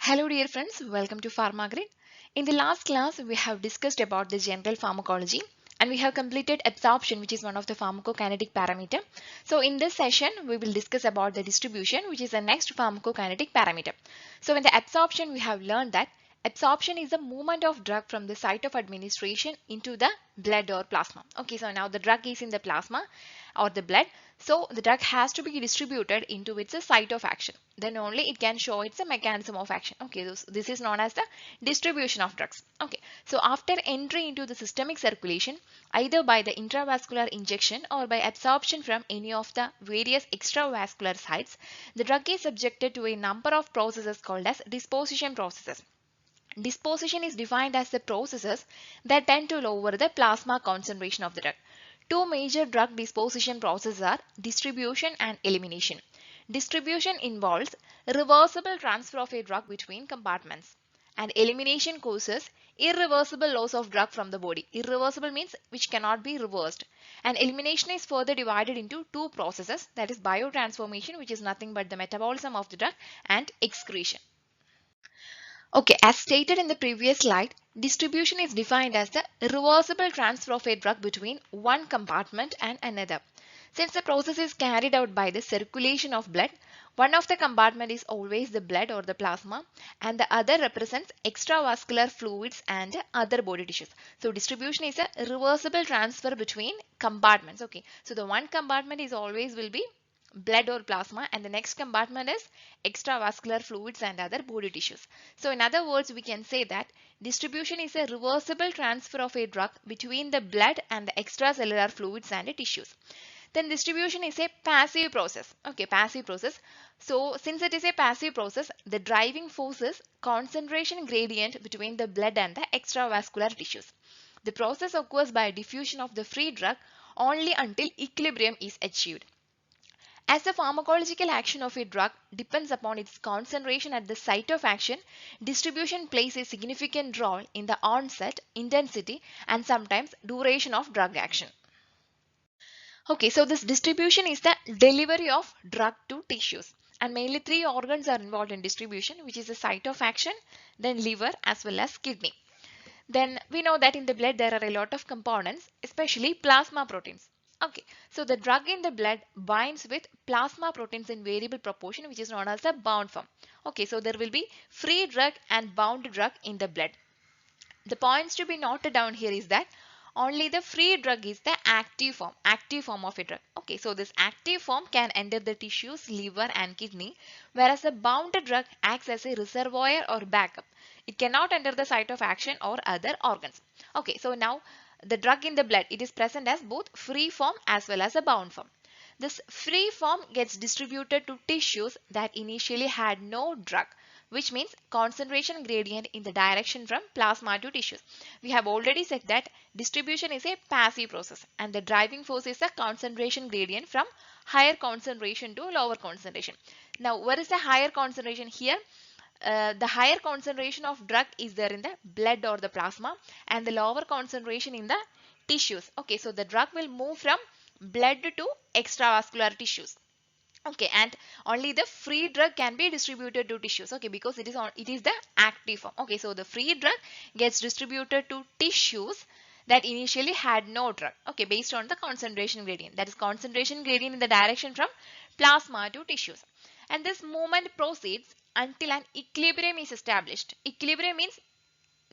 Hello dear friends, welcome to Pharmagrid. In the last class, we have discussed about the general pharmacology and we have completed absorption, which is one of the pharmacokinetic parameter. So in this session, we will discuss about the distribution, which is the next pharmacokinetic parameter. So in the absorption, we have learned that absorption is the movement of drug from the site of administration into the blood or plasma. Okay, so now the drug is in the plasma or the blood. So the drug has to be distributed into its site of action. Then only it can show its mechanism of action. Okay, this is known as the distribution of drugs. Okay, so after entry into the systemic circulation, either by the intravascular injection or by absorption from any of the various extravascular sites, the drug is subjected to a number of processes called as disposition processes. Disposition is defined as the processes that tend to lower the plasma concentration of the drug. Two major drug disposition processes are distribution and elimination. Distribution involves reversible transfer of a drug between compartments, and elimination causes irreversible loss of drug from the body. Irreversible means which cannot be reversed. And elimination is further divided into two processes, that is biotransformation, which is nothing but the metabolism of the drug, and excretion. Okay, as stated in the previous slide, distribution is defined as the reversible transfer of a drug between one compartment and another. Since the process is carried out by the circulation of blood, one of the compartment is always the blood or the plasma and the other represents extravascular fluids and other body tissues. So distribution is a reversible transfer between compartments. Okay, so the one compartment is always will be blood or plasma and the next compartment is extravascular fluids and other body tissues. So in other words, we can say that distribution is a reversible transfer of a drug between the blood and the extracellular fluids and the tissues. Then distribution is a passive process. Okay, passive process. So since it is a passive process, the driving force is concentration gradient between the blood and the extravascular tissues. The process occurs by diffusion of the free drug only until equilibrium is achieved. As the pharmacological action of a drug depends upon its concentration at the site of action, distribution plays a significant role in the onset, intensity, and sometimes duration of drug action. Okay, so this distribution is the delivery of drug to tissues. And mainly three organs are involved in distribution, which is the site of action, then liver as well as kidney. Then we know that in the blood there are a lot of components, especially plasma proteins. Okay, so the drug in the blood binds with plasma proteins in variable proportion, which is known as the bound form. Okay, so there will be free drug and bound drug in the blood. The points to be noted down here is that only the free drug is the active form of a drug. Okay, so this active form can enter the tissues, liver and kidney, whereas the bound drug acts as a reservoir or backup. It cannot enter the site of action or other organs. Okay, so now the drug in the blood, it is present as both free form as well as a bound form. This free form gets distributed to tissues that initially had no drug, which means concentration gradient in the direction from plasma to tissues. We have already said that distribution is a passive process and the driving force is a concentration gradient from higher concentration to lower concentration. Now, where is the higher concentration here? The higher concentration of drug is there in the blood or the plasma and the lower concentration in the tissues. Okay, so the drug will move from blood to extravascular tissues. Okay, and only the free drug can be distributed to tissues. Okay, because it is the active form. Okay, so the free drug gets distributed to tissues that initially had no drug. Okay, based on the concentration gradient. That is concentration gradient in the direction from plasma to tissues. And this movement proceeds until an equilibrium is established. Equilibrium means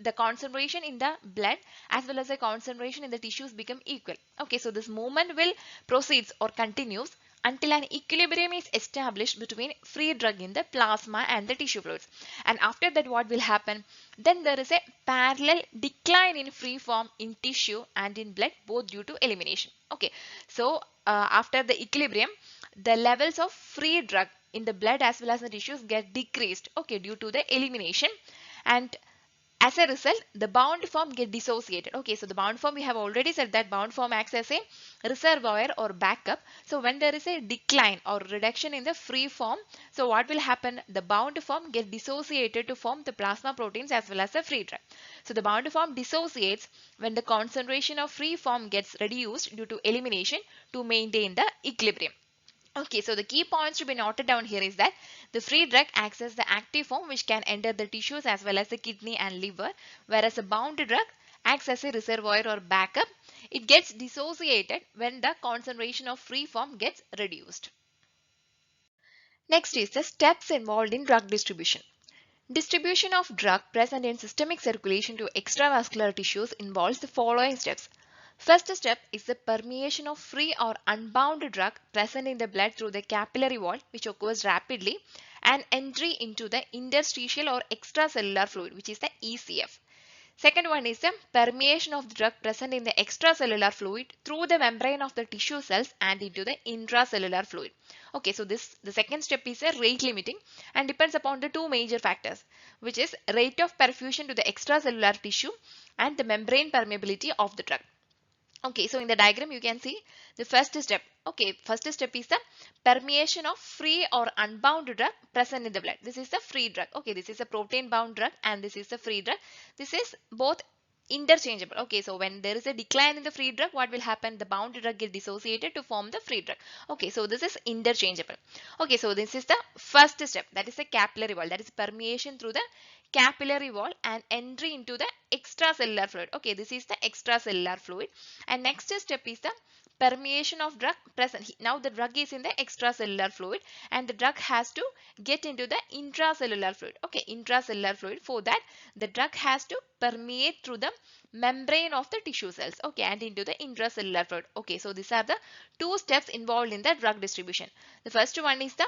the concentration in the blood as well as the concentration in the tissues become equal. Okay, so this movement will proceeds or continues until an equilibrium is established between free drug in the plasma and the tissue fluids. And after that, what will happen? Then there is a parallel decline in free form in tissue and in blood, both due to elimination. Okay, so after the equilibrium, the levels of free drug in the blood as well as the tissues get decreased, okay, due to the elimination, and as a result the bound form get dissociated. Okay, so the bound form, we have already said that bound form acts as a reservoir or backup. So when there is a decline or reduction in the free form, so what will happen? The bound form get dissociated to form the plasma proteins as well as the free drug. So the bound form dissociates when the concentration of free form gets reduced due to elimination to maintain the equilibrium. Okay, so the key points to be noted down here is that the free drug acts as the active form which can enter the tissues as well as the kidney and liver, whereas a bound drug acts as a reservoir or backup. It gets dissociated when the concentration of free form gets reduced. Next is the steps involved in drug distribution. Distribution of drug present in systemic circulation to extravascular tissues involves the following steps. First step is the permeation of free or unbound drug present in the blood through the capillary wall, which occurs rapidly, and entry into the interstitial or extracellular fluid, which is the ECF. Second one is the permeation of the drug present in the extracellular fluid through the membrane of the tissue cells and into the intracellular fluid. Okay, so the second step is a rate limiting and depends upon the two major factors, which is rate of perfusion to the extracellular tissue and the membrane permeability of the drug. Okay, so in the diagram you can see the first step. Okay, first step is the permeation of free or unbound drug present in the blood. This is the free drug. Okay, this is a protein bound drug and this is the free drug. This is both interchangeable. Okay, so when there is a decline in the free drug, what will happen? The bound drug get dissociated to form the free drug. Okay, so this is interchangeable. Okay, so this is the first step, that is the capillary wall, that is permeation through the capillary wall and entry into the extracellular fluid. Okay, this is the extracellular fluid. And next step is the permeation of drug present. Now the drug is in the extracellular fluid and the drug has to get into the intracellular fluid. Okay, intracellular fluid. For that, the drug has to permeate through the membrane of the tissue cells. Okay, and into the intracellular fluid. Okay, so these are the two steps involved in the drug distribution. The first one is the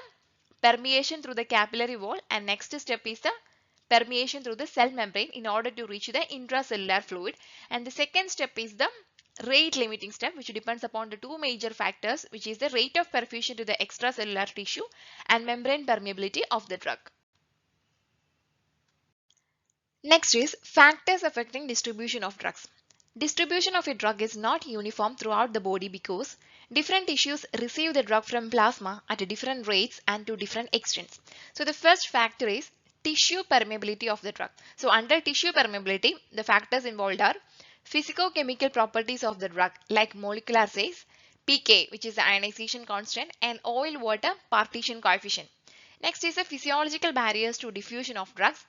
permeation through the capillary wall and next step is the permeation through the cell membrane in order to reach the intracellular fluid, and the second step is the rate limiting step, which depends upon the two major factors, which is the rate of perfusion to the extracellular tissue and membrane permeability of the drug. Next is factors affecting distribution of drugs. Distribution of a drug is not uniform throughout the body because different tissues receive the drug from plasma at different rates and to different extents. So the first factor is tissue permeability of the drug. So under tissue permeability, the factors involved are physicochemical properties of the drug like molecular size, pK, which is the ionization constant, and oil water partition coefficient. Next is the physiological barriers to diffusion of drugs.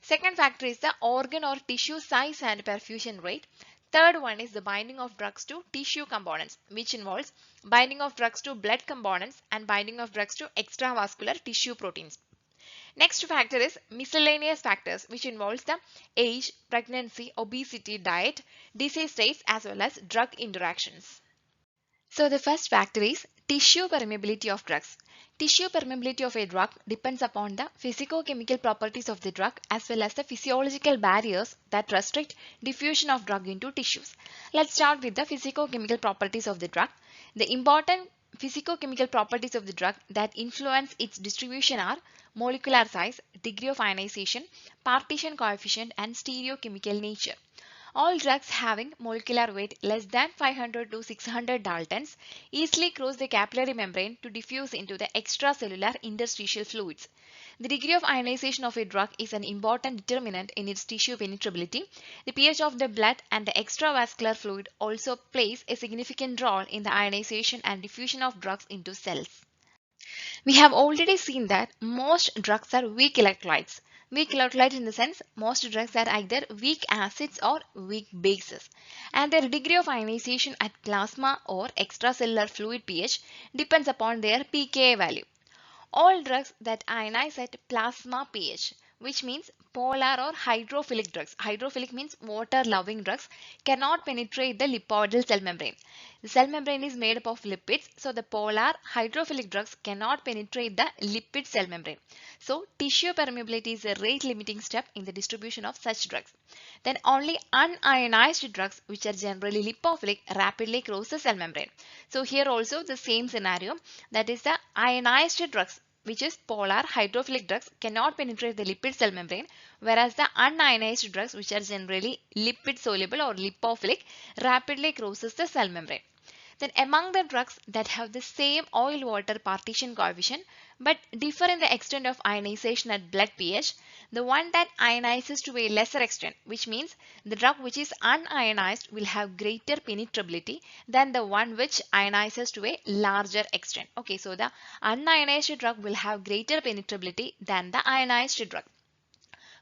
Second factor is the organ or tissue size and perfusion rate. Third one is the binding of drugs to tissue components, which involves binding of drugs to blood components and binding of drugs to extravascular tissue proteins. Next factor is miscellaneous factors, which involves the age, pregnancy, obesity, diet, disease states as well as drug interactions. So the first factor is tissue permeability of drugs. Tissue permeability of a drug depends upon the physicochemical properties of the drug as well as the physiological barriers that restrict diffusion of drug into tissues. Let's start with the physicochemical properties of the drug. The important physicochemical properties of the drug that influence its distribution are molecular size, degree of ionization, partition coefficient, and stereochemical nature. All drugs having molecular weight less than 500 to 600 Daltons easily cross the capillary membrane to diffuse into the extracellular interstitial fluids. The degree of ionization of a drug is an important determinant in its tissue penetrability. The pH of the blood and the extravascular fluid also plays a significant role in the ionization and diffusion of drugs into cells. We have already seen that most drugs are weak electrolytes. Weak electrolytes in the sense most drugs are either weak acids or weak bases, and their degree of ionization at plasma or extracellular fluid pH depends upon their pKa value. All drugs that ionize at plasma pH, which means polar or hydrophilic drugs. Hydrophilic means water-loving drugs cannot penetrate the lipoidal cell membrane. The cell membrane is made up of lipids, so the polar hydrophilic drugs cannot penetrate the lipid cell membrane. So tissue permeability is a rate limiting step in the distribution of such drugs. Then only unionized drugs, which are generally lipophilic, rapidly cross the cell membrane. So here also the same scenario, that is the ionized drugs, which is polar hydrophilic drugs, cannot penetrate the lipid cell membrane, whereas the unionized drugs, which are generally lipid soluble or lipophilic, rapidly crosses the cell membrane. Then among the drugs that have the same oil-water partition coefficient but differ in the extent of ionization at blood pH, the one that ionizes to a lesser extent, which means the drug which is unionized will have greater penetrability than the one which ionizes to a larger extent. Okay, so the unionized drug will have greater penetrability than the ionized drug.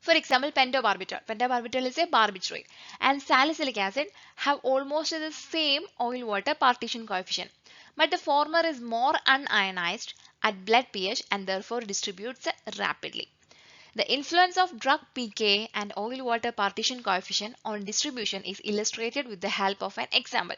For example, pentobarbital. Pentobarbital is a barbiturate, and salicylic acid have almost the same oil-water partition coefficient, but the former is more unionized at blood pH and therefore distributes rapidly. The influence of drug pK and oil-water partition coefficient on distribution is illustrated with the help of an example.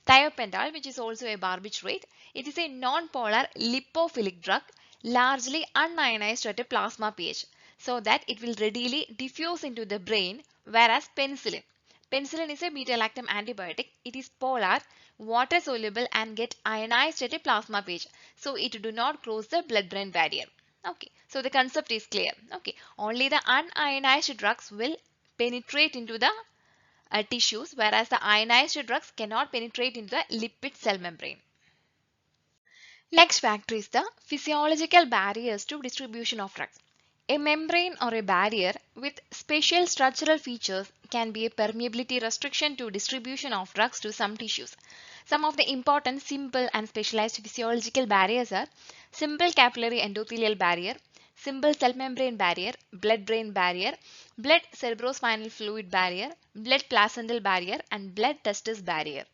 Thiopental, which is also a barbiturate, it is a non-polar lipophilic drug largely unionized at a plasma pH, so that it will readily diffuse into the brain, whereas penicillin is a beta-lactam antibiotic. It is polar, water soluble and get ionized at a plasma pH, so it do not cross the blood-brain barrier. Okay, so the concept is clear. Okay, only the unionized drugs will penetrate into the tissues, whereas the ionized drugs cannot penetrate into the lipid cell membrane. Next factor is the physiological barriers to distribution of drugs. A membrane or a barrier with special structural features can be a permeability restriction to distribution of drugs to some tissues. Some of the important simple and specialized physiological barriers are simple capillary endothelial barrier, simple cell membrane barrier, blood-brain barrier, blood cerebrospinal fluid barrier, blood placental barrier, and blood testis barrier.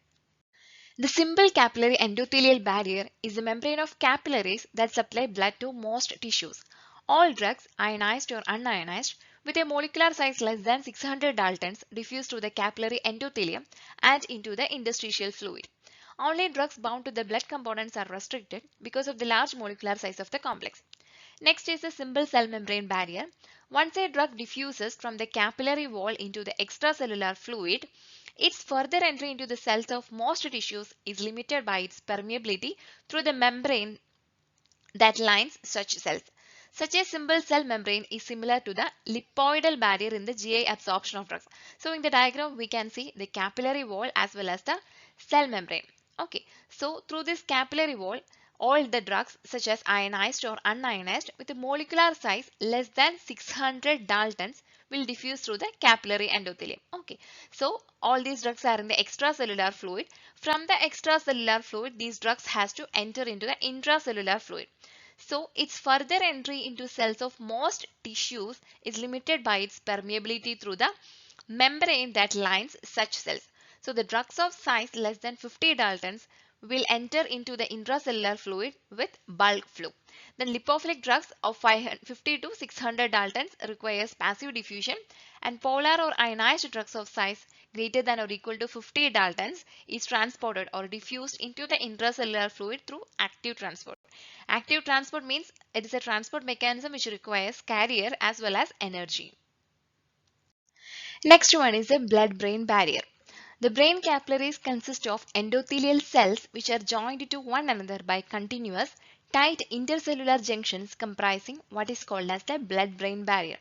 The simple capillary endothelial barrier is a membrane of capillaries that supply blood to most tissues. All drugs, ionized or unionized, with a molecular size less than 600 Daltons diffuse through the capillary endothelium and into the interstitial fluid. Only drugs bound to the blood components are restricted because of the large molecular size of the complex. Next is the simple cell membrane barrier. Once a drug diffuses from the capillary wall into the extracellular fluid, its further entry into the cells of most tissues is limited by its permeability through the membrane that lines such cells. Such a simple cell membrane is similar to the lipoidal barrier in the GI absorption of drugs. So in the diagram we can see the capillary wall as well as the cell membrane. Okay, so through this capillary wall, all the drugs such as ionized or unionized with a molecular size less than 600 Daltons will diffuse through the capillary endothelium. Okay, so all these drugs are in the extracellular fluid. From the extracellular fluid, these drugs has to enter into the intracellular fluid. So its further entry into cells of most tissues is limited by its permeability through the membrane that lines such cells. So the drugs of size less than 50 Daltons will enter into the intracellular fluid with bulk flow. Then lipophilic drugs of 50 to 600 Daltons requires passive diffusion, and polar or ionized drugs of size greater than or equal to 50 Daltons is transported or diffused into the intracellular fluid through active transport. Active transport means it is a transport mechanism which requires carrier as well as energy. Next one is the blood-brain barrier. The brain capillaries consist of endothelial cells which are joined to one another by continuous, tight intercellular junctions comprising what is called as the blood-brain barrier.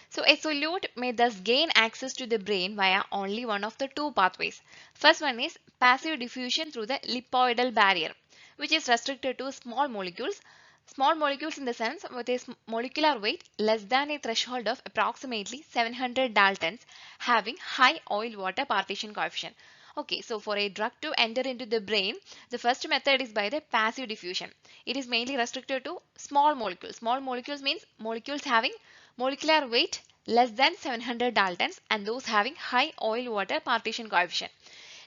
So a solute may thus gain access to the brain via only one of the two pathways. First one is passive diffusion through the lipoidal barrier, which is restricted to small molecules. Small molecules in the sense with a molecular weight less than a threshold of approximately 700 Daltons having high oil-water partition coefficient. Okay, so for a drug to enter into the brain, the first method is by the passive diffusion. It is mainly restricted to small molecules. Small molecules means molecules having molecular weight less than 700 Daltons and those having high oil-water partition coefficient.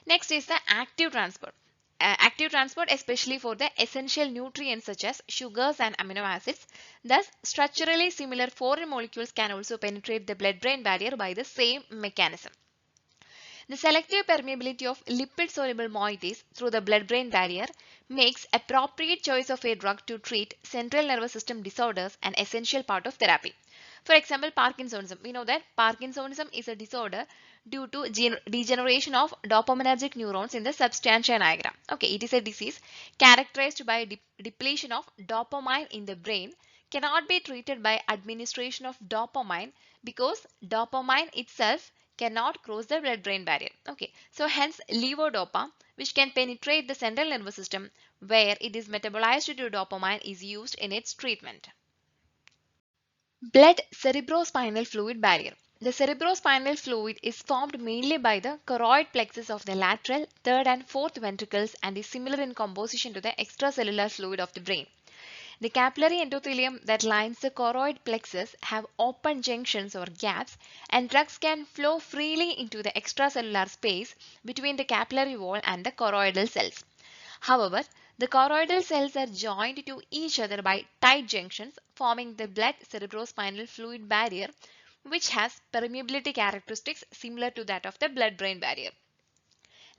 Next is the active transport. Active transport especially for the essential nutrients such as sugars and amino acids. Thus, structurally similar foreign molecules can also penetrate the blood-brain barrier by the same mechanism. The selective permeability of lipid-soluble moieties through the blood-brain barrier makes appropriate choice of a drug to treat central nervous system disorders an essential part of therapy. For example, Parkinsonism. We know that Parkinsonism is a disorder due to degeneration of dopaminergic neurons in the substantia nigra. Okay, it is a disease characterized by depletion of dopamine in the brain, cannot be treated by administration of dopamine because dopamine itself cannot cross the blood-brain barrier. Okay, so hence levodopa, which can penetrate the central nervous system where it is metabolized to dopamine, is used in its treatment. Blood cerebrospinal fluid barrier. The cerebrospinal fluid is formed mainly by the choroid plexus of the lateral, third and fourth ventricles and is similar in composition to the extracellular fluid of the brain. The capillary endothelium that lines the choroid plexus have open junctions or gaps, and drugs can flow freely into the extracellular space between the capillary wall and the choroidal cells. However, the choroidal cells are joined to each other by tight junctions, forming the blood cerebrospinal fluid barrier, which has permeability characteristics similar to that of the blood-brain barrier.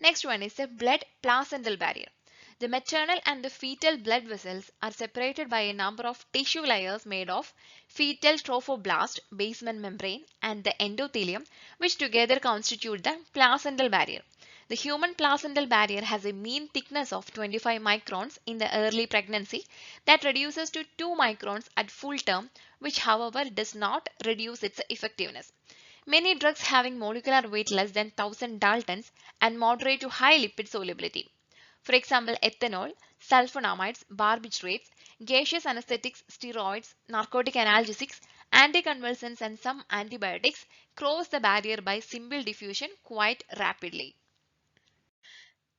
Next one is the blood placental barrier. The maternal and the fetal blood vessels are separated by a number of tissue layers made of fetal trophoblast, basement membrane, and the endothelium, which together constitute the placental barrier. The human placental barrier has a mean thickness of 25 microns in the early pregnancy that reduces to 2 microns at full term, which however does not reduce its effectiveness. Many drugs having molecular weight less than 1000 Daltons and moderate to high lipid solubility. For example, ethanol, sulfonamides, barbiturates, gaseous anesthetics, steroids, narcotic analgesics, anticonvulsants and some antibiotics cross the barrier by simple diffusion quite rapidly.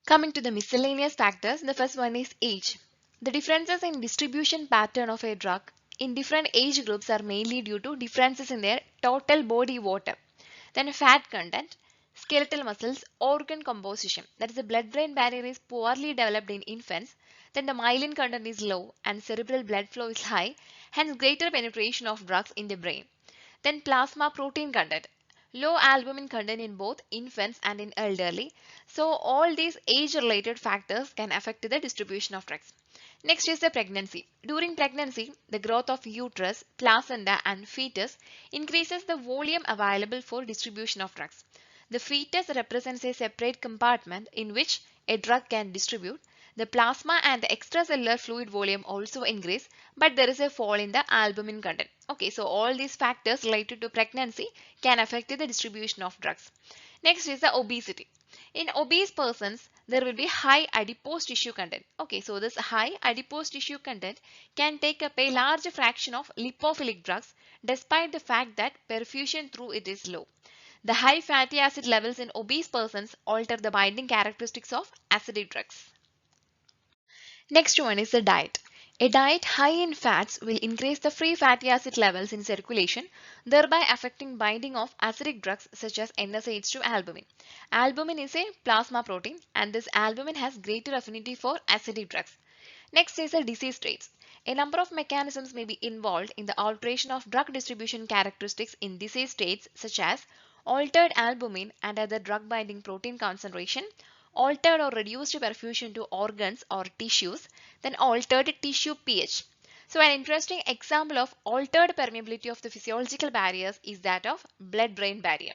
Coming to the miscellaneous factors, the first one is age. The differences in distribution pattern of a drug in different age groups are mainly due to differences in their total body water. Then fat content, skeletal muscles, organ composition. That is, the blood-brain barrier is poorly developed in infants. Then the myelin content is low and cerebral blood flow is high, hence greater penetration of drugs in the brain. Then plasma protein content. Low albumin content in both infants and in elderly. So all these age-related factors can affect the distribution of drugs. Next is the pregnancy. During pregnancy, the growth of uterus, placenta and fetus increases the volume available for distribution of drugs. The fetus represents a separate compartment in which a drug can distribute. The plasma and the extracellular fluid volume also increase, but there is a fall in the albumin content. Okay, so all these factors related to pregnancy can affect the distribution of drugs. Next is the obesity. In obese persons, there will be high adipose tissue content. Okay, so this high adipose tissue content can take up a large fraction of lipophilic drugs despite the fact that perfusion through it is low. The high fatty acid levels in obese persons alter the binding characteristics of acidic drugs. Next one is the diet. A diet high in fats will increase the free fatty acid levels in circulation, thereby affecting binding of acidic drugs such as NSAIDs to albumin. Albumin is a plasma protein and this albumin has greater affinity for acidic drugs. Next is the disease states. A number of mechanisms may be involved in the alteration of drug distribution characteristics in disease states such as altered albumin and other drug binding protein concentration, altered or reduced perfusion to organs or tissues, then altered tissue pH. So an interesting example of altered permeability of the physiological barriers is that of blood-brain barrier.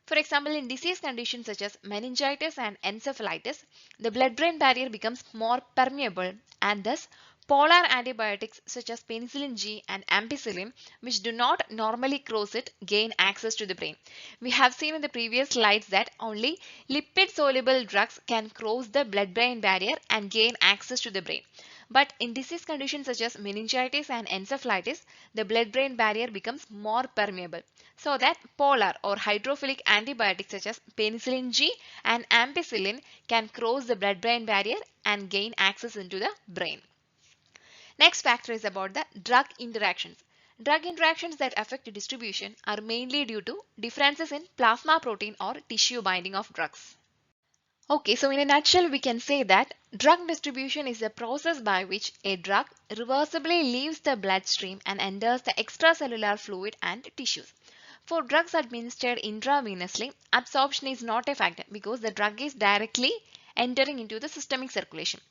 For example, in disease conditions such as meningitis and encephalitis, the blood-brain barrier becomes more permeable and thus polar antibiotics such as penicillin G and ampicillin, which do not normally cross it, gain access to the brain. We have seen in the previous slides that only lipid-soluble drugs can cross the blood-brain barrier and gain access to the brain. But in disease conditions such as meningitis and encephalitis, the blood-brain barrier becomes more permeable. So that polar or hydrophilic antibiotics such as penicillin G and ampicillin can cross the blood-brain barrier and gain access into the brain. Next factor is about the drug interactions. Drug interactions that affect distribution are mainly due to differences in plasma protein or tissue binding of drugs. Okay, so in a nutshell, we can say that drug distribution is a process by which a drug reversibly leaves the bloodstream and enters the extracellular fluid and tissues. For drugs administered intravenously, absorption is not a factor because the drug is directly entering into the systemic circulation.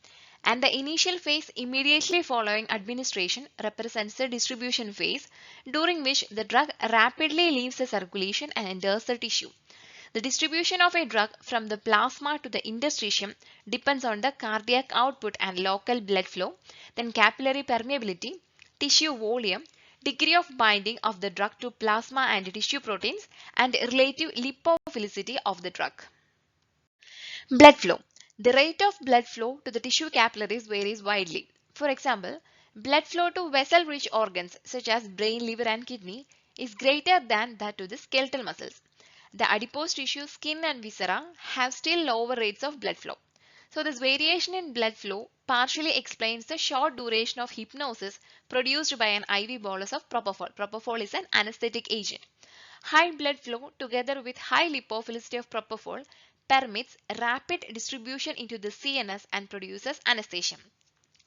And the initial phase immediately following administration represents the distribution phase, during which the drug rapidly leaves the circulation and enters the tissue. The distribution of a drug from the plasma to the interstitium depends on the cardiac output and local blood flow, then capillary permeability, tissue volume, degree of binding of the drug to plasma and tissue proteins, and relative lipophilicity of the drug. Blood flow. The rate of blood flow to the tissue capillaries varies widely. For example, blood flow to vessel-rich organs such as brain, liver and kidney is greater than that to the skeletal muscles. The adipose tissue, skin and viscera have still lower rates of blood flow. So this variation in blood flow partially explains the short duration of hypnosis produced by an IV bolus of propofol. Propofol is an anesthetic agent. High blood flow together with high lipophilicity of propofol permits rapid distribution into the CNS and produces anesthesia.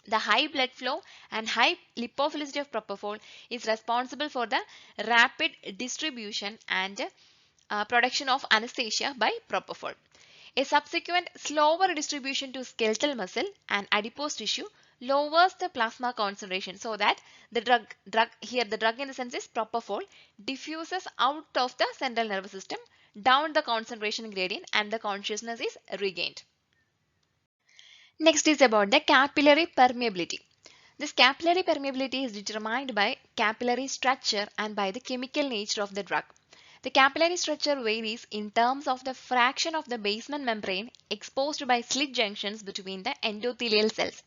The high blood flow and high lipophilicity of propofol is responsible for the rapid distribution and production of anesthesia by propofol. A subsequent slower distribution to skeletal muscle and adipose tissue lowers the plasma concentration so that the drug in the sense is propofol diffuses out of the central nervous system down the concentration gradient and the consciousness is regained. Next is about the capillary permeability. This capillary permeability is determined by capillary structure and by the chemical nature of the drug. The capillary structure varies in terms of the fraction of the basement membrane exposed by slit junctions between the endothelial cells.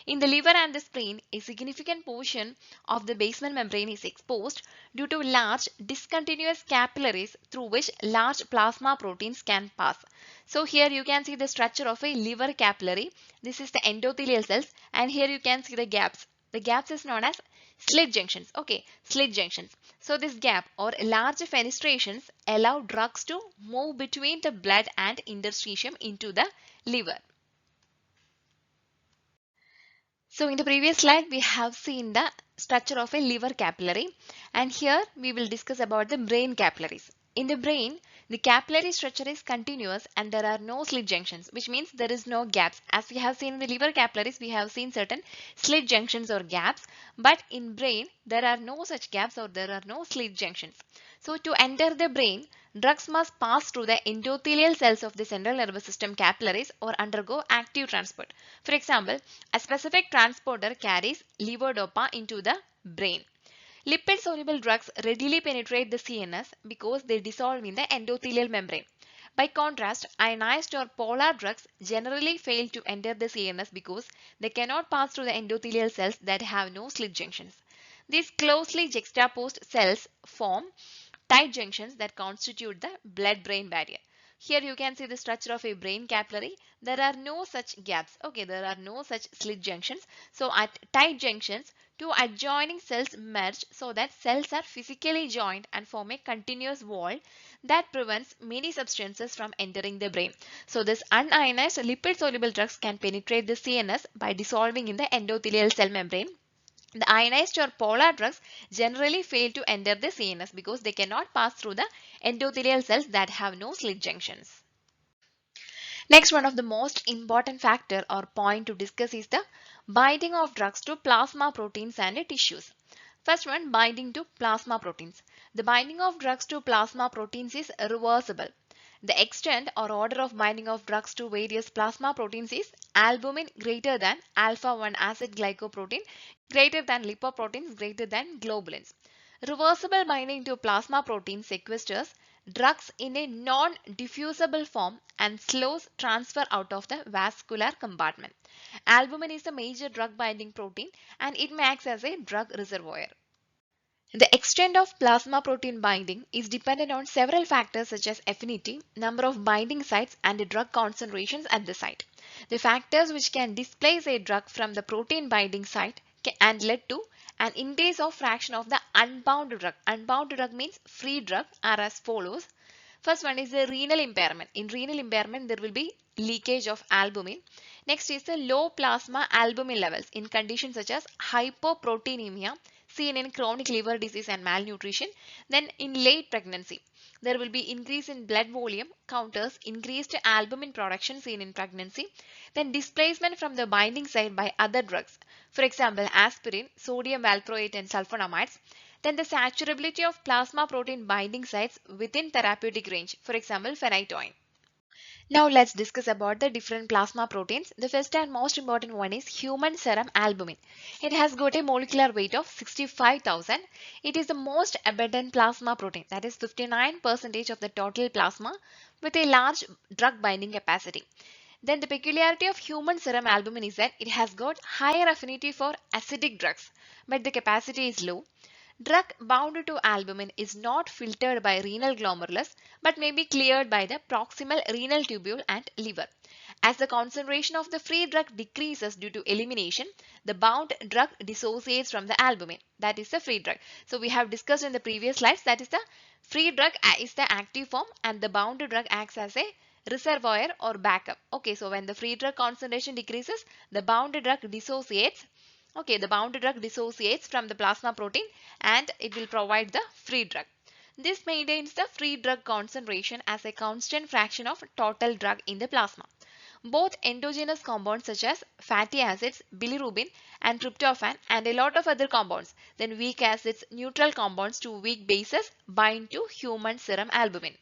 In the liver and the spleen, a significant portion of the basement membrane is exposed due to large discontinuous capillaries through which large plasma proteins can pass. So here you can see the structure of a liver capillary. This is the endothelial cells and here you can see the gaps. The gaps is known as slit junctions. Okay, slit junctions. So this gap or large fenestrations allow drugs to move between the blood and interstitium into the liver. So in the previous slide we have seen the structure of a liver capillary and here we will discuss about the brain capillaries. In the brain, the capillary structure is continuous and there are no slit junctions, which means there is no gaps. As we have seen in the liver capillaries, we have seen certain slit junctions or gaps, but in brain there are no such gaps or there are no slit junctions. So to enter the brain, drugs must pass through the endothelial cells of the central nervous system capillaries or undergo active transport. For example, a specific transporter carries levodopa into the brain. Lipid-soluble drugs readily penetrate the CNS because they dissolve in the endothelial membrane. By contrast, ionized or polar drugs generally fail to enter the CNS because they cannot pass through the endothelial cells that have no slit junctions. These closely juxtaposed cells form tight junctions that constitute the blood-brain barrier. Here you can see the structure of a brain capillary. There are no such gaps. Okay, there are no such slit junctions. So at tight junctions, two adjoining cells merge so that cells are physically joined and form a continuous wall that prevents many substances from entering the brain. So this unionized lipid-soluble drugs can penetrate the CNS by dissolving in the endothelial cell membrane. The ionized or polar drugs generally fail to enter the CNS because they cannot pass through the endothelial cells that have no slit junctions. Next, one of the most important factor or point to discuss is the binding of drugs to plasma proteins and tissues. First one, binding to plasma proteins. The binding of drugs to plasma proteins is reversible. The extent or order of binding of drugs to various plasma proteins is albumin greater than alpha-1 acid glycoprotein greater than lipoproteins greater than globulins. Reversible binding to plasma protein sequesters drugs in a non-diffusible form and slows transfer out of the vascular compartment. Albumin is the major drug binding protein and it acts as a drug reservoir. The extent of plasma protein binding is dependent on several factors such as affinity, number of binding sites and the drug concentrations at the site. The factors which can displace a drug from the protein binding site and lead to an increase of fraction of the unbound drug. Unbound drug means free drug are as follows. First one is the renal impairment. In renal impairment there will be leakage of albumin. Next is the low plasma albumin levels in conditions such as hypoproteinemia seen in chronic liver disease and malnutrition. Then in late pregnancy there will be increase in blood volume counters increased albumin production seen in pregnancy. Then displacement from the binding site by other drugs. For example, aspirin, sodium valproate and sulfonamides. Then the saturability of plasma protein binding sites within therapeutic range. For example, phenytoin. Now let's discuss about the different plasma proteins. The first and most important one is human serum albumin. It has got a molecular weight of 65,000. It is the most abundant plasma protein, that is 59% of the total plasma, with a large drug binding capacity. Then the peculiarity of human serum albumin is that it has got higher affinity for acidic drugs, but the capacity is low. Drug bound to albumin is not filtered by renal glomerulus but may be cleared by the proximal renal tubule and liver. As the concentration of the free drug decreases due to elimination, the bound drug dissociates from the albumin. That is the free drug. So we have discussed in the previous slides, that is the free drug is the active form and the bound drug acts as a reservoir or backup. Okay, so when the free drug concentration decreases, the bound drug dissociates. Okay, the bound drug dissociates from the plasma protein and it will provide the free drug. This maintains the free drug concentration as a constant fraction of total drug in the plasma. Both endogenous compounds such as fatty acids, bilirubin and tryptophan and a lot of other compounds, then weak acids, neutral compounds to weak bases bind to human serum albumin.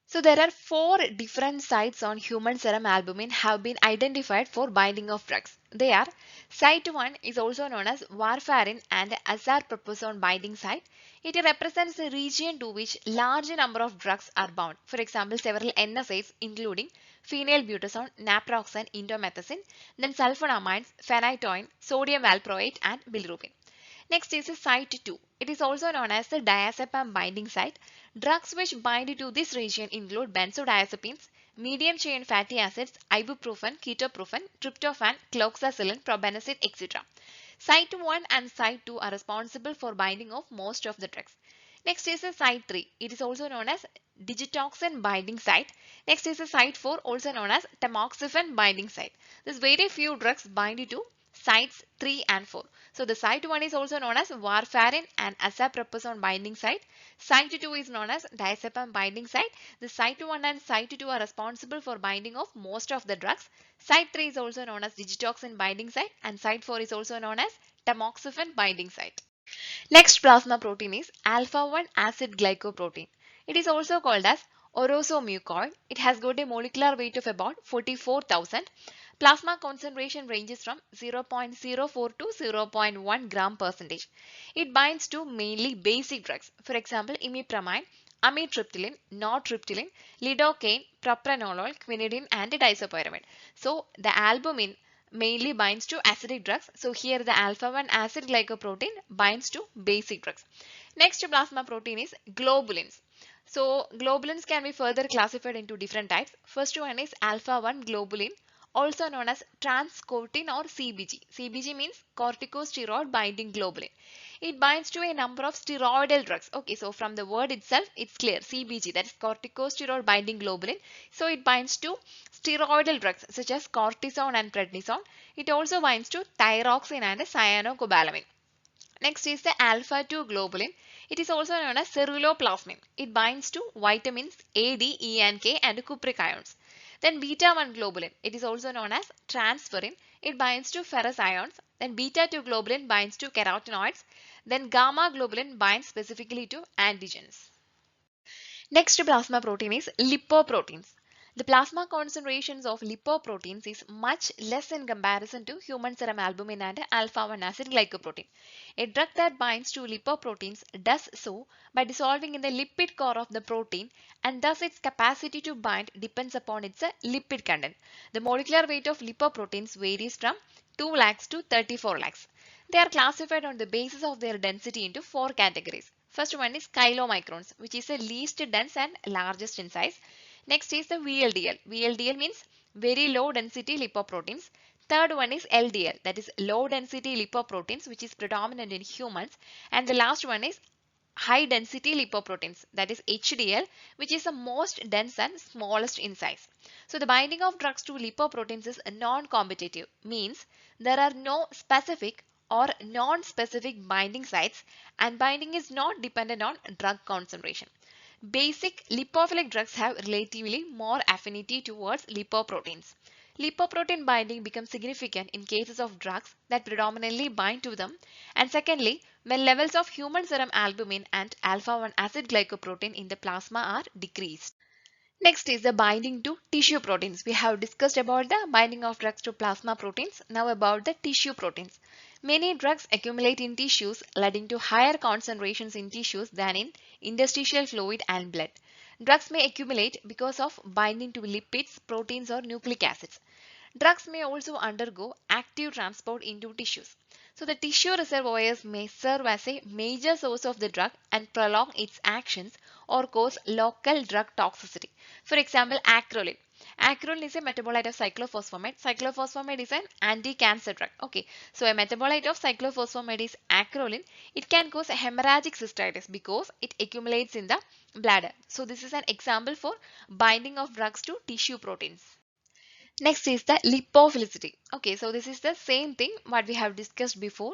So there are four different sites on human serum albumin have been identified for binding of drugs. They are site 1 is also known as warfarin and azarproposon binding site. It represents the region to which large number of drugs are bound. For example, several NSAIDs including phenylbutazone, naproxen, indomethacin, then sulfonamides, phenytoin, sodium valproate and bilirubin. Next is site 2. It is also known as the diazepam binding site. Drugs which bind to this region include benzodiazepines, medium chain fatty acids, ibuprofen, ketoprofen, tryptophan, cloxacillin, probenecid, etc. Site 1 and site 2 are responsible for binding of most of the drugs. Next is a site 3. It is also known as digitoxin binding site. Next is a site 4, also known as tamoxifen binding site. There's very few drugs bind to sites 3 and 4. So the site 1 is also known as warfarin and azaproposon binding site. Site 2 is known as diazepam binding site. The site 1 and site 2 are responsible for binding of most of the drugs. Site 3 is also known as digitoxin binding site and site 4 is also known as tamoxifen binding site. Next plasma protein is alpha-1 acid glycoprotein. It is also called as orosomucoid. It has got a molecular weight of about 44,000. Plasma concentration ranges from 0.04 to 0.1 gram percentage. It binds to mainly basic drugs. For example, imipramine, amitriptyline, nortriptyline, lidocaine, propranolol, quinidine and disopyramide. So the albumin mainly binds to acidic drugs. So here the alpha-1 acid glycoprotein binds to basic drugs. Next plasma protein is globulins. So globulins can be further classified into different types. First one is alpha-1 globulin, also known as transcortin or CBG. CBG means corticosteroid binding globulin. It binds to a number of steroidal drugs. Okay, so from the word itself, it's clear. CBG, that is corticosteroid binding globulin. So it binds to steroidal drugs such as cortisone and prednisone. It also binds to thyroxine and cyanocobalamin. Next is the alpha-2 globulin. It is also known as ceruloplasmin. It binds to vitamins A, D, E and K and cupric ions. Then beta-1 globulin. It is also known as transferrin. It binds to ferrous ions. Then beta-2 globulin binds to carotenoids. Then gamma globulin binds specifically to antigens. Next plasma protein is lipoproteins. The plasma concentrations of lipoproteins is much less in comparison to human serum albumin and alpha-1 acid glycoprotein. A drug that binds to lipoproteins does so by dissolving in the lipid core of the protein, and thus its capacity to bind depends upon its lipid content. The molecular weight of lipoproteins varies from 2 lakhs to 34 lakhs. They are classified on the basis of their density into four categories. First one is chylomicrons, which is the least dense and largest in size. Next is the VLDL. VLDL means very low density lipoproteins. Third one is LDL, that is low density lipoproteins, which is predominant in humans. And the last one is high density lipoproteins, that is HDL, which is the most dense and smallest in size. So the binding of drugs to lipoproteins is non-competitive, means there are no specific or non-specific binding sites and binding is not dependent on drug concentration. Basic lipophilic drugs have relatively more affinity towards lipoproteins. Lipoprotein binding becomes significant in cases of drugs that predominantly bind to them, and secondly, when levels of human serum albumin and alpha-1 acid glycoprotein in the plasma are decreased. Next is the binding to tissue proteins. We have discussed about the binding of drugs to plasma proteins. Now about the tissue proteins. Many drugs accumulate in tissues, leading to higher concentrations in tissues than in interstitial fluid and blood. Drugs may accumulate because of binding to lipids, proteins or nucleic acids. Drugs may also undergo active transport into tissues. So the tissue reservoirs may serve as a major source of the drug and prolong its actions or cause local drug toxicity. For example, acrolein. Acrolein is a metabolite of cyclophosphamide. Cyclophosphamide is an anti-cancer drug. Okay, so a metabolite of cyclophosphamide is acrolein. It can cause hemorrhagic cystitis because it accumulates in the bladder. So this is an example for binding of drugs to tissue proteins. Next is the lipophilicity. Okay, so this is the same thing what we have discussed before.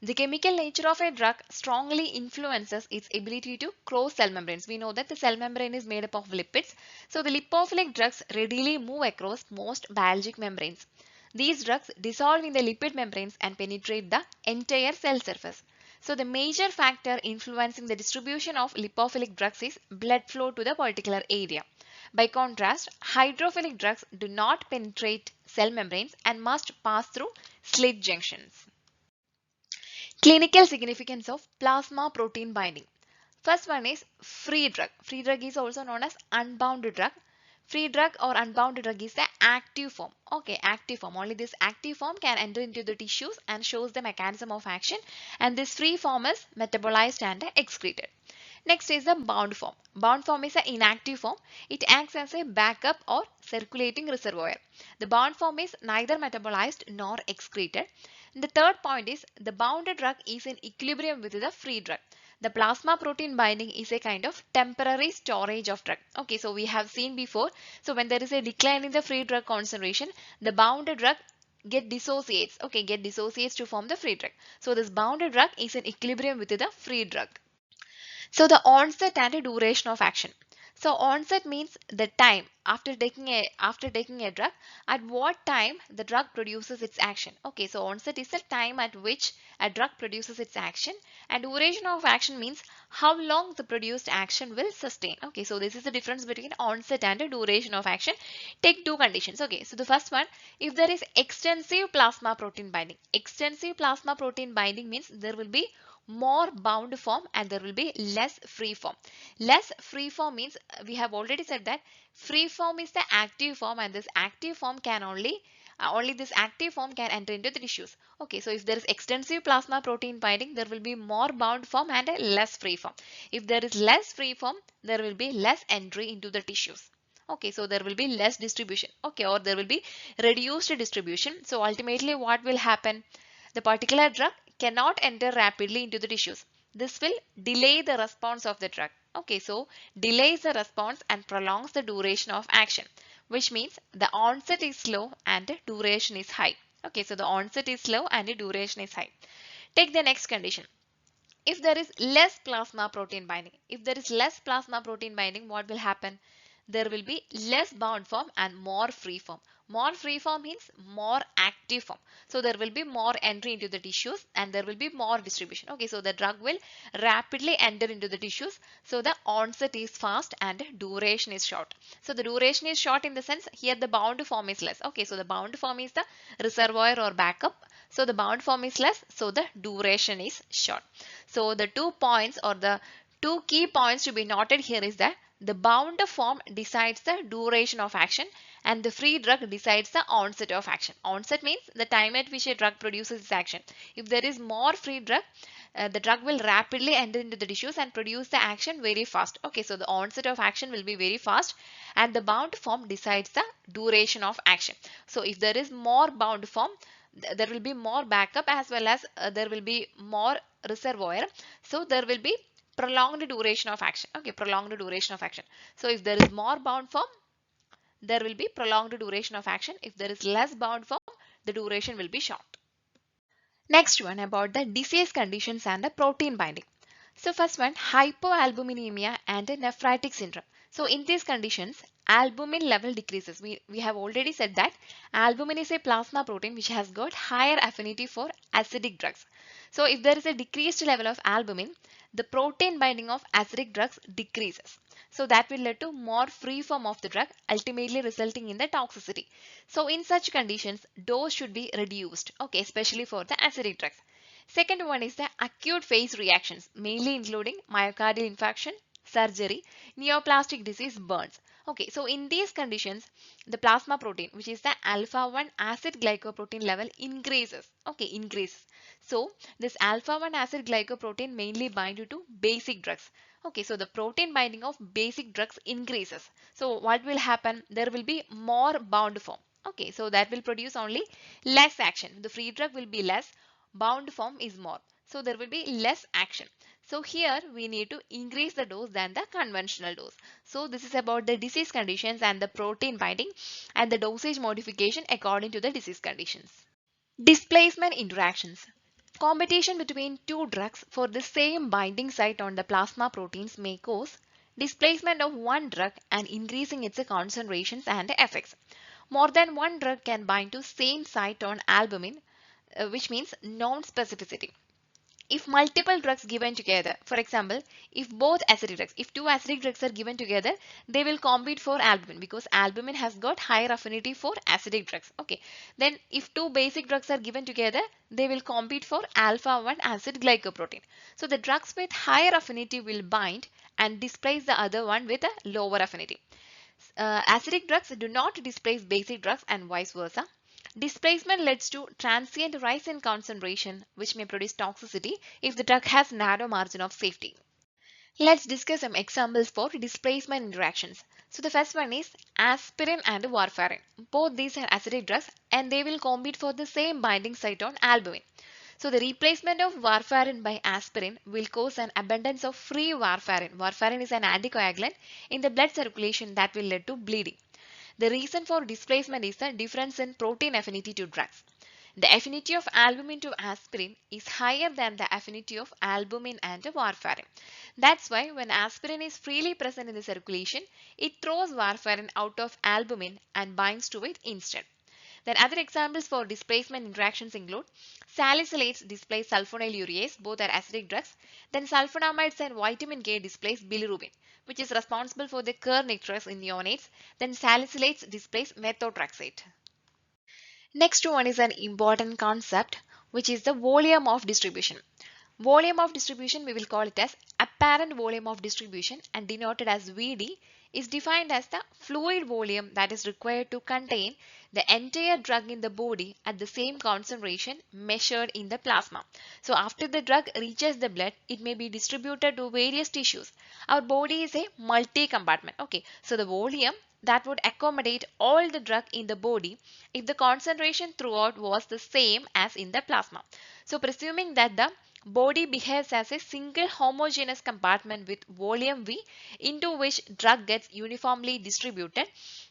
The chemical nature of a drug strongly influences its ability to cross cell membranes. We know that the cell membrane is made up of lipids. So the lipophilic drugs readily move across most biologic membranes. These drugs dissolve in the lipid membranes and penetrate the entire cell surface. So the major factor influencing the distribution of lipophilic drugs is blood flow to the particular area. By contrast, hydrophilic drugs do not penetrate cell membranes and must pass through slit junctions. Clinical significance of plasma protein binding. First one is free drug. Free drug is also known as unbound drug. Free drug or unbound drug is the active form. Okay, active form. Only this active form can enter into the tissues and shows the mechanism of action, and this free form is metabolized and excreted. Next is the bound form. Bound form is an inactive form. It acts as a backup or circulating reservoir. The bound form is neither metabolized nor excreted. The third point is the bounded drug is in equilibrium with the free drug. The plasma protein binding is a kind of temporary storage of drug. Okay, so we have seen before. So when there is a decline in the free drug concentration, the bounded drug get dissociates. Okay, get dissociates to form the free drug. So this bounded drug is in equilibrium with the free drug. So the onset and the duration of action. So onset means the time after taking a drug, at what time the drug produces its action. Okay, so onset is the time at which a drug produces its action, and duration of action means how long the produced action will sustain. Okay, so this is the difference between onset and the duration of action. Take two conditions. Okay, so the first one, if there is extensive plasma protein binding. Extensive plasma protein binding means there will be more bound form and there will be less free form. Less free form means we have already said that free form is the active form, and this active form can only this active form can enter into the tissues. Okay, so if there is extensive plasma protein binding, there will be more bound form and a less free form. If there is less free form, there will be less entry into the tissues. Okay, so there will be less distribution. Okay, or there will be reduced distribution. So ultimately what will happen? The particular drug cannot enter rapidly into the tissues. This will delay the response of the drug. Okay, so delays the response and prolongs the duration of action, which means the onset is slow and the duration is high. Okay, so the onset is slow and the duration is high. Take the next condition. If there is less plasma protein binding, what will happen? There will be less bound form and more free form. More free form means more active form. So there will be more entry into the tissues and there will be more distribution. Okay, so the drug will rapidly enter into the tissues. So the onset is fast and duration is short. So the duration is short in the sense here the bound form is less. Okay, so the bound form is the reservoir or backup. So the bound form is less, so the duration is short. So the 2 points or the two key points to be noted here is that the bound form decides the duration of action and the free drug decides the onset of action. Onset means the time at which a drug produces its action. If there is more free drug, the drug will rapidly enter into the tissues and produce the action very fast. Okay, so the onset of action will be very fast and the bound form decides the duration of action. So if there is more bound form, there will be more backup as well as there will be more reservoir. So there will be prolonged duration of action. Okay, prolonged duration of action. So if there is more bound form, there will be prolonged duration of action. If there is less bound form, the duration will be short. Next one about the disease conditions and the protein binding. So first one, hypoalbuminemia and nephritic syndrome. So in these conditions, albumin level decreases. We have already said that albumin is a plasma protein which has got higher affinity for acidic drugs. So if there is a decreased level of albumin, the protein binding of acidic drugs decreases. So that will lead to more free form of the drug, ultimately resulting in the toxicity. So in such conditions, dose should be reduced, okay, especially for the acidic drugs. Second one is the acute phase reactions, mainly including myocardial infarction, surgery, neoplastic disease, burns. Okay, so in these conditions, the plasma protein, which is the alpha 1 acid glycoprotein level increases. Okay, increases. So this alpha 1 acid glycoprotein mainly bind to basic drugs. Okay, so the protein binding of basic drugs increases. So what will happen? There will be more bound form. Okay, so that will produce only less action. The free drug will be less, bound form is more. So there will be less action. So here we need to increase the dose than the conventional dose. So this is about the disease conditions and the protein binding and the dosage modification according to the disease conditions. Displacement interactions. Competition between two drugs for the same binding site on the plasma proteins may cause displacement of one drug and increasing its concentrations and effects. More than one drug can bind to same site on albumin, which means non-specificity. If multiple drugs given together, for example, if two acidic drugs are given together, they will compete for albumin because albumin has got higher affinity for acidic drugs. Okay. Then if two basic drugs are given together, they will compete for alpha 1 acid glycoprotein. So the drugs with higher affinity will bind and displace the other one with a lower affinity. Acidic drugs do not displace basic drugs and vice versa. Displacement leads to transient rise in concentration, which may produce toxicity if the drug has narrow margin of safety. Let's discuss some examples for displacement interactions. So the first one is aspirin and warfarin. Both these are acidic drugs and they will compete for the same binding site on albumin. So the replacement of warfarin by aspirin will cause an abundance of free warfarin. Warfarin is an anticoagulant in the blood circulation that will lead to bleeding. The reason for displacement is the difference in protein affinity to drugs. The affinity of albumin to aspirin is higher than the affinity of albumin and warfarin. That's why when aspirin is freely present in the circulation, it throws warfarin out of albumin and binds to it instead. Then other examples for displacement interactions include salicylates displace sulfonyl urease, both are acidic drugs. Then sulfonamides and vitamin K displace bilirubin, which is responsible for the Kerr nitrous in neonates. Then salicylates displace methotrexate. Next one is an important concept, which is the volume of distribution. Volume of distribution, we will call it as apparent volume of distribution and denoted as VD, is defined as the fluid volume that is required to contain the entire drug in the body at the same concentration measured in the plasma. So after the drug reaches the blood, it may be distributed to various tissues. Our body is a multi-compartment. Okay, so the volume that would accommodate all the drug in the body if the concentration throughout was the same as in the plasma. So presuming that the body behaves as a single homogeneous compartment with volume V into which drug gets uniformly distributed,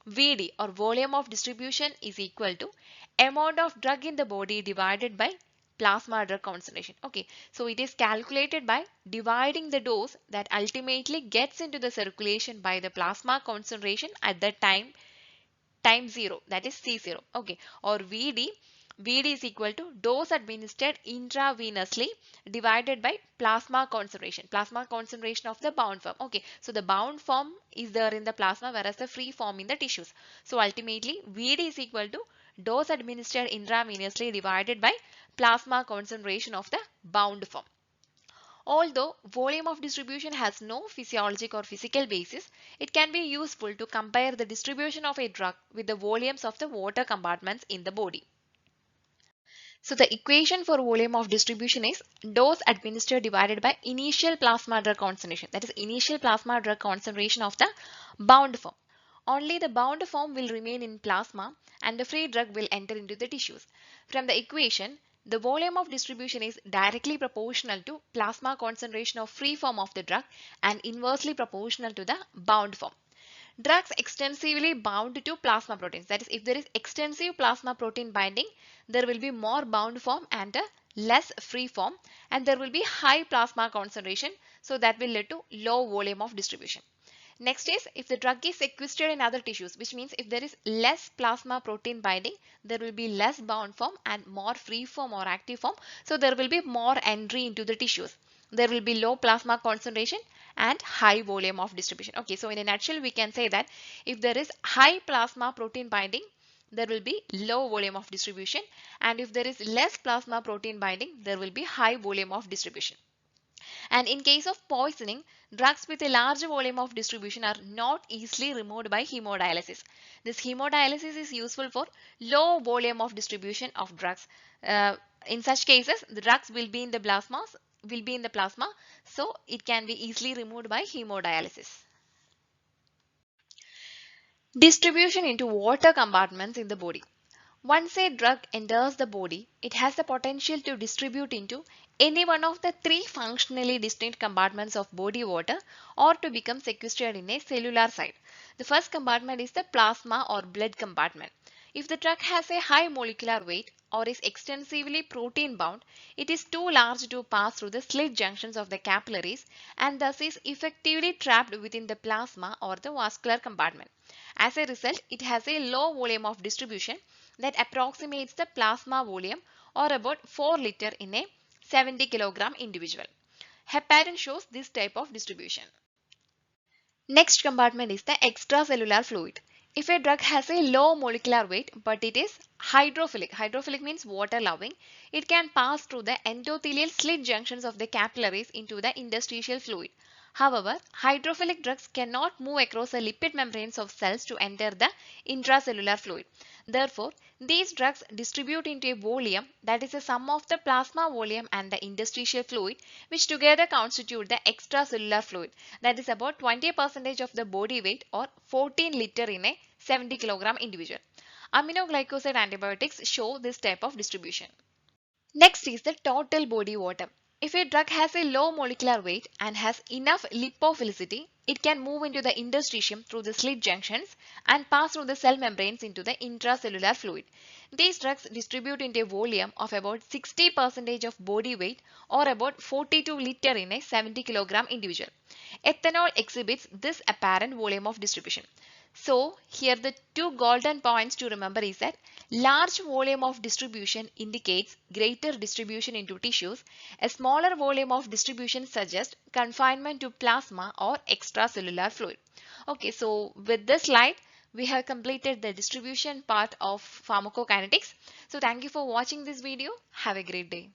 VD or volume of distribution is equal to amount of drug in the body divided by plasma drug concentration. Okay, so it is calculated by dividing the dose that ultimately gets into the circulation by the plasma concentration at the time 0, that is C0. Okay, or VD is equal to dose administered intravenously divided by plasma concentration of the bound form. Okay, so the bound form is there in the plasma whereas the free form in the tissues. So ultimately VD is equal to dose administered intravenously divided by plasma concentration of the bound form. Although volume of distribution has no physiological or physical basis, it can be useful to compare the distribution of a drug with the volumes of the water compartments in the body. So the equation for volume of distribution is dose administered divided by initial plasma drug concentration. That is initial plasma drug concentration of the bound form. Only the bound form will remain in plasma and the free drug will enter into the tissues. From the equation, the volume of distribution is directly proportional to plasma concentration of free form of the drug and inversely proportional to the bound form. Drugs extensively bound to plasma proteins. That is, if there is extensive plasma protein binding, there will be more bound form and a less free form, and there will be high plasma concentration, so that will lead to low volume of distribution. Next is if the drug is sequestered in other tissues, which means if there is less plasma protein binding, there will be less bound form and more free form or active form. So there will be more entry into the tissues. There will be low plasma concentration and high volume of distribution. Okay, so in a nutshell, we can say that if there is high plasma protein binding, there will be low volume of distribution, and if there is less plasma protein binding, there will be high volume of distribution. And in case of poisoning, drugs with a large volume of distribution are not easily removed by hemodialysis. This hemodialysis is useful for low volume of distribution of drugs. In such cases, the drugs will be in the plasma, so it can be easily removed by hemodialysis. Distribution into water compartments in the body. Once a drug enters the body, it has the potential to distribute into any one of the three functionally distinct compartments of body water or to become sequestered in a cellular site. The first compartment is the plasma or blood compartment. If the drug has a high molecular weight or is extensively protein bound, it is too large to pass through the slit junctions of the capillaries and thus is effectively trapped within the plasma or the vascular compartment. As a result, it has a low volume of distribution that approximates the plasma volume or about 4 liter in a 70 kilogram individual. Heparin shows this type of distribution. Next compartment is the extracellular fluid. If a drug has a low molecular weight but it is hydrophilic means water loving, it can pass through the endothelial slit junctions of the capillaries into the interstitial fluid. However, hydrophilic drugs cannot move across the lipid membranes of cells to enter the intracellular fluid. Therefore, these drugs distribute into a volume that is a sum of the plasma volume and the interstitial fluid, which together constitute the extracellular fluid, that is about 20% of the body weight or 14 liter in a 70 kilogram individual. Aminoglycoside antibiotics show this type of distribution. Next is the total body water. If a drug has a low molecular weight and has enough lipophilicity, it can move into the interstitium through the slit junctions and pass through the cell membranes into the intracellular fluid. These drugs distribute into a volume of about 60% of body weight or about 42 liter in a 70 kilogram individual. Ethanol exhibits this apparent volume of distribution. So here the two golden points to remember is that large volume of distribution indicates greater distribution into tissues. A smaller volume of distribution suggests confinement to plasma or extracellular fluid. Okay, so with this slide, we have completed the distribution part of pharmacokinetics. So thank you for watching this video. Have a great day.